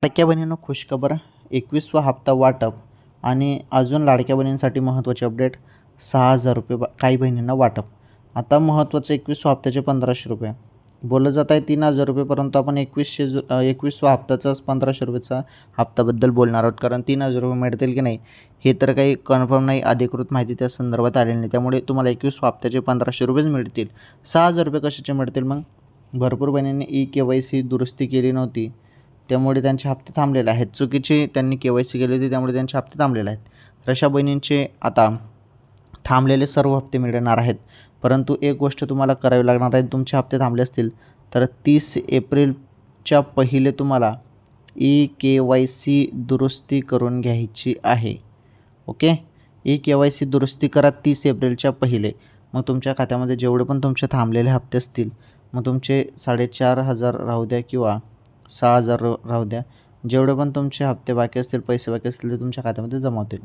लाडक्या बहिणींनो खुशखबर, 21वा हप्ता वाटप आणि अजून लाडक्या बहिणींसाठी महत्त्वाचे अपडेट. 6,000 रुपये काही बहिणींना वाटप. आता महत्त्वाचं 21व्या हप्त्याचे 1,500 रुपये बोललं जात आहे. 3,000 रुपये, परंतु आपण 21व्या हप्त्याचाच 1,500 रुपयेचा हप्त्याबद्दल बोलणार आहोत. कारण 3,000 रुपये मिळतील की नाही हे तर काही कन्फर्म नाही, अधिकृत माहिती त्या संदर्भात आलेली नाही. त्यामुळे तुम्हाला 21व्या हप्त्याचे 1,500 रुपयेच मिळतील. 6,000 रुपये कशाचे मिळतील मग? भरपूर बहिणींनी KYC दुरुस्ती केली नव्हती, त्यामुळे त्यांचे हप्ते थांबलेले आहेत. चुकीची त्यांनी KYC केली होती, त्यामुळे त्यांचे हप्ते थांबलेले आहेत. तर अशा बहिणींचे आता थांबलेले सर्व हप्ते मिळणार आहेत. परंतु एक गोष्ट तुम्हाला करावी लागणार आहे. तुमचे हप्ते थांबले असतील तर 30 एप्रिलच्या पहिले तुम्हाला KYC दुरुस्ती करून घ्यायची आहे. ओके, KYC दुरुस्ती करा 30 एप्रिलच्या पहिले. मग तुमच्या खात्यामध्ये जेवढे पण तुमचे थांबलेले हप्ते असतील, मग तुमचे 4,500 राहू द्या किंवा 6,000 राहू द्या, जेवढे पण तुमचे हप्ते बाकी असतील, पैसे बाकी असतील, ते तुमच्या खात्यामध्ये जमा होतील.